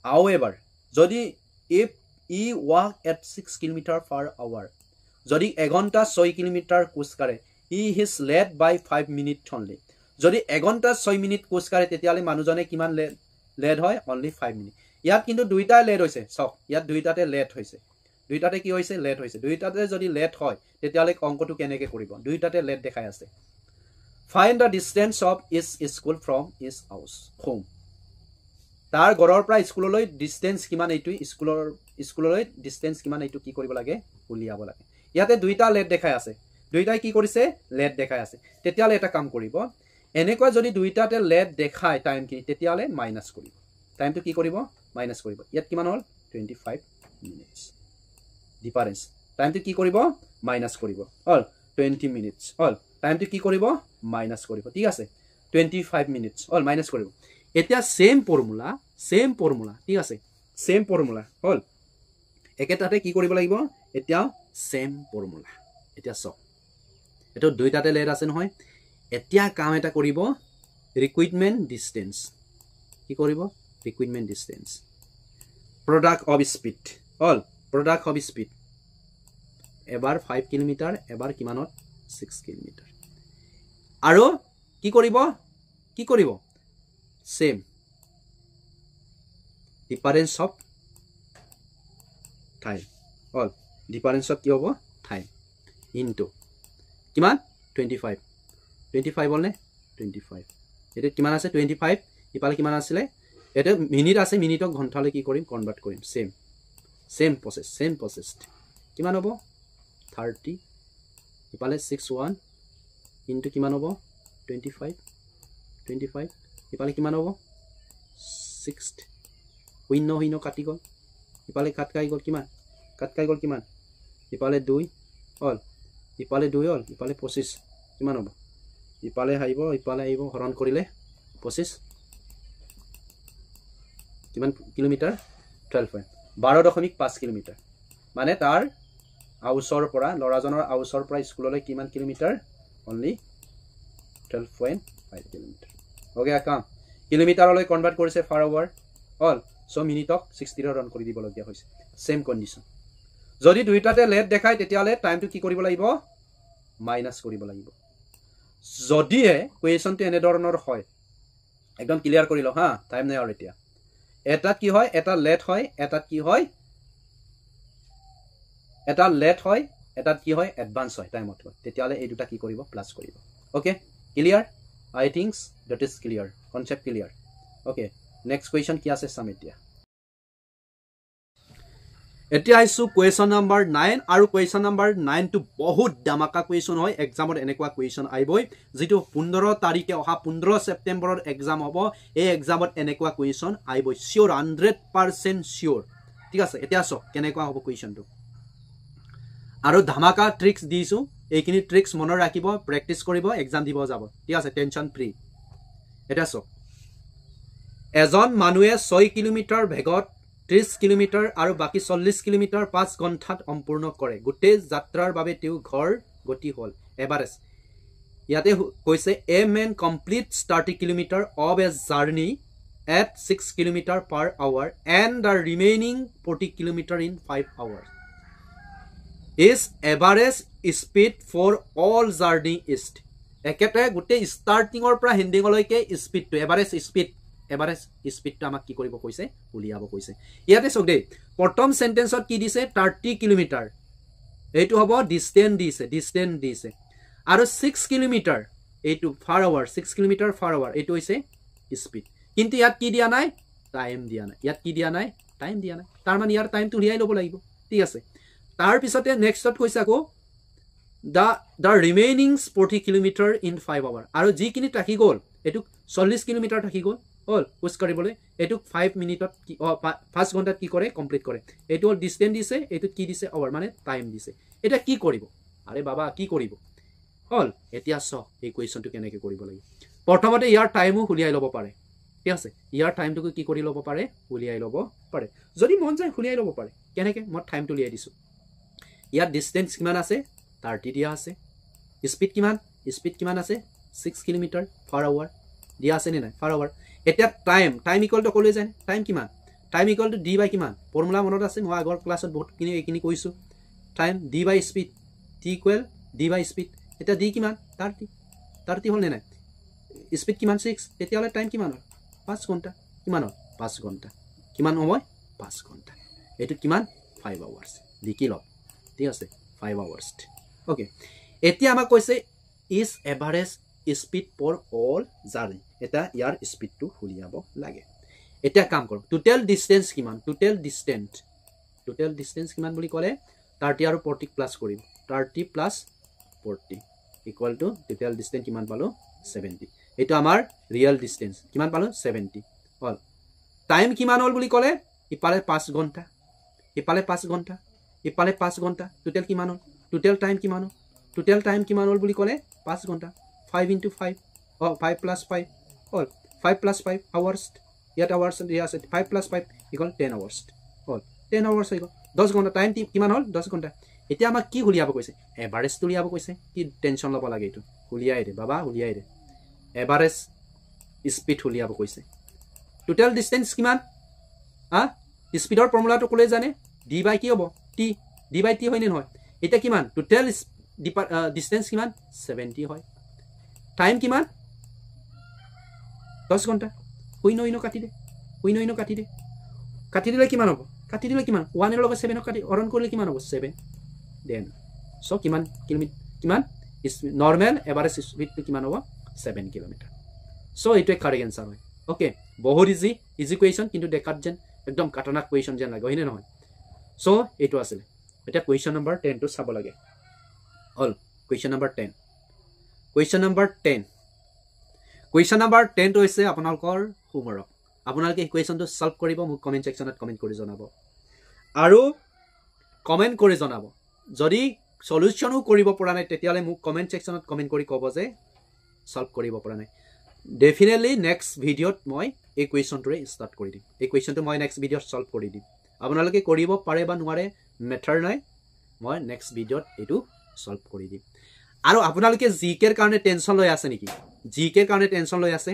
however যদি if he walk at 6 km/h যদি এঘন্টা 6 কিলোমিটাৰ খোজ কাঢ়ে he is late by 5 minutes only যদি এঘন্টা 6 মিনিট খোজ কাঢ়ে তেতিয়ালে মানুহজনে কিমান লেট হয় only 5 মিনিট ইয়াত কিন্তু দুইটা লেট হৈছে সক ইয়াত দুইটাতে লেট হৈছে দুইটাতে কি হৈছে লেট হৈছে দুইটাতে যদি লেট হয় তেতিয়ালে অংকটো কেনেকৈ কৰিব দুইটাতে লেট দেখাই আছে find the distance of his school from his house home তাৰ ঘৰৰ পৰা স্কুললৈ ডিসটেন্স কিমান এইটো স্কুললৈ ডিসটেন্স কিমান এইটো কি কৰিব লাগে উলিয়াব লাগে ইয়াতে দুইটা লেট দেখাই আছে দুইটাই কি কৰিছে লেট দেখাই আছে তেতিয়ালে এটা কাম কৰিব এনেকুৱা যদি দুইটাতে লেট দেখায় টাইম কি তেতিয়ালে মাইনাস কৰিব টাইমটো কি কৰিব মাইনাস কৰিব ইয়াত কিমান হল 25 মিনিটস ডিফাৰেন্স টাইমটো কি কৰিব মাইনাস কৰিব হল 20 মিনিটস হল টাইমটো কি কৰিব মাইনাস কৰিব ঠিক আছে 25 মিনিটস হল মাইনাস কৰিব এতিয়া সেম ফৰ্মুলা ঠিক আছে সেম ফৰ্মুলা হল একেটাতে কি কৰিব লাগিব এতিয়া সেম ফৰ্মুলা এতিয়া সব এটো দুইটাতে লেট আছে নহয় এতিয়া কাম এটা কৰিব ৰিকুইৰমেন্ট ডিসটেন্স কি কৰিব requirement distance. Product of speed. All product of speed. এবাৰ 5 কিলোমিটাৰ এবাৰ কিমানত 6 কিলোমিটাৰ আৰু কি কৰিব same difference of time. All difference of কি হ'ব time into কিমান 25 হ'ল নে 25 এটা কিমান আছে 25 ইপালে কিমান আছিল এটা মিনিট আছে মিনিটক ঘন্টালৈ কি কৰিম কনভাৰ্ট কৰিম same process কিমান হ'ব 30 ইপালে 61 into কিমান হ'ব 25 ইপালে কিমান হ'ব 60 শূন্য কাটি গ'ল ইপালে কাট খাই গ'ল কিমান ইপালে 2 হ'ল ইপালে 2 হ'ল ইপালে 25 কিমান হ'ব ইপালে আহিব হৰণ কৰিলে 25 কিমান কিলোমিটাৰ 12.5 কিলোমিটাৰ মানে তাৰ আউচৰ পৰা লৰাজনৰ আউচৰ পৰা স্কুললৈ কিমান কিলোমিটাৰ অনলি 12.5 কিলোমিটাৰ ওকে আকা কিলোমিটাৰলৈ কনভাৰ্ট কৰিছে ফাৰ আৱাৰ অল সো মিনিটক 60 ৰান কৰি দিব লগিয়া হৈছে সেম কন্ডিশন যদি দুইটাতে লেট দেখায় তেতিয়ালে টাইমটো কি কৰিব লাগিব মাইনাস কৰিব লাগিব যদি কোৱেশ্যনটো এনে ধৰণৰ হয় একদম ক্লিয়াৰ কৰি ল হা টাইম নাই আৰু এতিয়া এটাত কি হয় এটা লেট হয় এটাত কি হয় এটাত কি হয় এডভান্স হয় টাইমত তেতিয়ালে এই দুটা কি কৰিব প্লাস কৰিব okay clear I thinks that is clear concept clear okay next question কি আছে চাম এতিয়া আইছো কোৱেশ্যন নাম্বাৰ 9 আৰু কোৱেশ্যন নাম্বাৰ 9 টো বহুত ডামাকা কোৱেশ্যন হয় এক্সামত এনেকুৱা কোৱেশ্যন আইবই যেটো 15 তাৰিখে অহা 15 সেপ্টেম্বৰৰ এক্সাম হ'ব এই এক্সামত এনেকুৱা কোৱেশ্যন আইবই শিওৰ 100% শিওৰ ঠিক আছে এতিয়া আছো কেনেকুৱা হ'ব কোৱেশ্যনটো আৰু ধামাকা ট্ৰিক্স দিছো এইখিনি ট্ৰিক্স মনত ৰাখিব প্ৰেক্টিস কৰিব এক্সাম দিব যাব ঠিক আছে টেনশন ফ্ৰী এটা আছো এজন মানুহে 6 কিলোমিটাৰ বেগত 30 কিলোমিটাৰ আৰু বাকি 40 কিলোমিটাৰ 5 ঘণ্টাত সম্পূৰ্ণ কৰে গোটেই যাত্ৰাৰ বাবে তেওঁ ঘৰ গতি হল এভাৰেজ ইয়াতে কৈছে a man completes 30 kilometre of A journey at 6 kilometer per hour and the remaining 40 kilometer in 5 hours is average speed for all journey is ekete gutte starting or pra ending loike speed to average speed to amak ki koribo koise uliabo koise iate sok de prothom sentence ot ki dise 30 kilometer etu hobo distance dise aru 6 kilometer etu per hour 6 kilometer per hour etu hoise speed কিন্তু ইয়াত কি দিয়া নাই time দিয়া নাই ইয়াত কি দিয়া নাই টাইম দিয়া নাই তাৰ মানে ইয়াৰ টাইমটো লিয়াই লব লাগিব ঠিক আছে তাৰ পিছতে নেক্সটত কৈছে আকৌ দা ৰিমেইনিং 40 কিলোমিটাৰ ইন 5 আৱাৰ আৰু যি কিনি থাকি গল এটু 40 কিলোমিটাৰ থাকি গল হল কোচ কৰিবলৈ এটু 5 মিনিটত কি 5 ঘণ্টাত কি কৰে কমপ্লিট কৰে এটু ডিসটেন্স দিছে এটু কি দিছে আৱাৰ মানে টাইম দিছে এটা কি কৰিব আৰে বাবা কি কৰিব হল এতিয়া চ এই কোৱেশ্যনটো কেনেকৈ কৰিব লাগিব প্ৰথমতে ইয়াৰ টাইমও উলিয়াই লব পাৰে ঠিক আছে ইয়াৰ টাইমটো কি কৰি লব পাৰে উলিয়াই লব পাৰে যদি মন যায় উলিয়াই লব পাৰে কেনেকৈ মই টাইমটো উলিয়াই দিছো ইয়াৰ ডিসটেন্স কিমান আছে 30 দিয়া আছে স্পিড কিমান আছে 6 কিলোমিটাৰ পাৰ আৱাৰ দিয়া আছে নে নাই পাৰ আৱাৰ এটা টাইম ইকুয়াল টু কলে যায় টাইম কিমান টাইম ইকুয়াল টু d বাই কিমান ফৰ্মুলা মনত আছে মই আগৰ ক্লাছত বহুত কিনি এইখিনি কৈছো টাইম d বাই স্পিড t ইকুয়াল d বাই স্পিড এটা d কিমান 30 হল নে নাই স্পিড কিমান 6 তেতিয়ালে টাইম কিমান 5 ঘণ্টা কিমান 5 ঘণ্টা কিমান সময় 5 ঘণ্টা এটো কিমান 5 আৱাৰ্স লিখি ল ঠিক আছে 5 আৱাৰ্স ওকে এতিয়া আমাক কৈছে is average speed for all journey এটা ইয়াৰ স্পিডটো উলিয়াব লাগে এতিয়া কাম কৰক টোটাল ডিসটেন্স কিমান টোটাল ডিসটেন্স কিমান বুলি ক'লে 30 আৰু 40 প্লাস কৰিম 30 plus 40 equal to total distance কিমান পালো 70 এটা আমাৰ ৰিয়েল ডিসটেন্স কিমান পালো 70 হল টাইম কিমান হল বুলি ক'লে ইপালে 5 ঘণ্টা ইপালে 5 ঘণ্টা ইপালে 5 ঘণ্টা টোটাল কিমান হল টোটাল টাইম কিমান হল বুলি ক'লে 5 ঘণ্টা 5 into 5 or 5 plus 5 all 5 plus 5 hours yet hours yes 5 plus 5 equal 10 hours all 10 hours equal 10 ঘণ্টা টাইম কিমান হল 10 ঘণ্টা এতিয়া আমাক কি উলিয়াব কৈছে এভাৰেজ উলিয়াব কৈছে কি টেনশন লব লাগে এটো উলিয়াই দে বাবা উলিয়াই দে এভাৰেজ স্পিড উলিয়াব কৈছে টোটেল ডিষ্টেঞ্চ কিমান স্পীডৰ ফৰ্মুলাটো ক'লে জানে ডি বাই কি হ'ব টি ডি বাই টি হয়নে নহয় এতিয়া কিমান টোটেল ডিষ্টেঞ্চ কিমান 70 হয় টাইম কিমান 10 ঘণ্টা শূন্য কাটি দে শূন্য কাটি দিলে কিমান হ'ব কাটি দিলে কিমান 1 এৰ লগত 7 কাটি হৰণ কৰিলে কিমান হ'ব 7 দেন সো কিমান কিলোমিটাৰ কিমান নৰ্মেল এভাৰেজ স্পীডটো কিমান হ'ব 7 কিলোমিটাৰ সো এইটোৱে কাৰেক্ট এনসাৰ হয় ওকে বহুত ইজি কুৱেশ্যন কিন্তু দেখাত যেন একদম কাটনাক কুৱেশ্যন যেন লাগে হয়নে নহয় সো এইটো আছিল এতিয়া কুৱেশ্যন নম্বৰ 10 টো চাব লাগে all question number 10 question number 10 question number 10 টো হৈছে আপোনালোকৰ হোমৱৰ্ক আপোনালোকে এই কুৱেশ্যনটো সলভ কৰিব মোক কমেন্ট সেকশনত কমেন্ট কৰি জনাব আৰু কমেন্ট কৰি জনাব যদি সলিউশনও কৰিব পৰা নাই তেতিয়ালে মোক কমেন্ট সেকশনত কমেন্ট কৰি ক'ব যে সলভ কৰিব পৰা নাই ডেফিনেটলি নেক্সট ভিডিঅত মই এই কুৱেশ্যনটোৰে ষ্টাৰ্ট কৰি দিম এই কুৱেশ্যনটো মই নেক্সট ভিডিঅত সলভ কৰি দিম আপোনালোকে কৰিব পাৰে বা নোৱাৰে মেটাৰ নাই মই নেক্সট ভিডিঅত এইটো সলভ কৰি দিম আৰু আপোনালোকে জিকেৰ কাৰণে টেনচন লৈ আছে নেকি জিকেৰ কাৰণে টেনচন লৈ আছে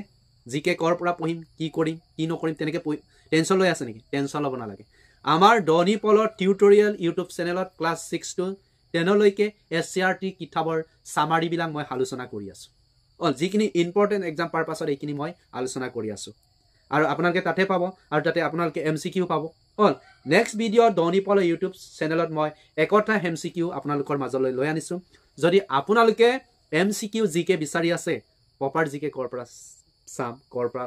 জিকে কৰ পৰা পঢ়িম কি কৰিম কি নকৰিম তেনেকে টেনচন লৈ আছে নেকি টেনচন ল'ব নালাগে আমাৰ ডনি পলৰ টিউটৰিয়েল ইউটিউব চেনেলত ক্লাছ 6 to 10 লৈকে এসচিআৰটি কিতাপৰ সামাৰি বিলাক মই আলোচনা কৰি আছো যিখিনি ইম্পৰ্টেন্ট এক্সাম পাৰপাছত এইখিনি মই আলোচনা কৰি আছো আৰু আপোনালোকে তাতে পাব আৰু তাতে আপোনালোকে এমসিকিউ পাব নেক্সট ভিডিঅ ডনি পলৰ ইউটিউব চেনেলত মই একটা এমসিকিউ আপোনালোকৰ মাজলৈ লৈ আনিছো যদি আপোনালোকে এমসিকিউ জিকে বিচাৰি আছে প্ৰপাৰ জিকে কৰ পৰা সাম কৰ পৰা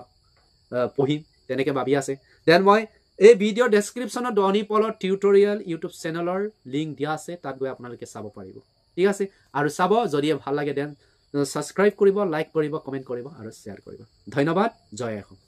পঢ়িম তেনেকে ভাবি আছে দেন মই এই ভিডিঅ ডেসক্ৰিপচনত ডনি পলৰ টিউটৰিয়েল ইউটিউব চেনেলৰ লিংক দিয়া আছে তাত গৈ আপোনালোকে চাব পাৰিব ঠিক আছে আৰু চাব যদি ভাল লাগে দেন সাবস্ক্ৰাইব কৰিব লাইক কৰিব কমেন্ট কৰিব আৰু শেয়াৰ কৰিব ধন্যবাদ জয় অসম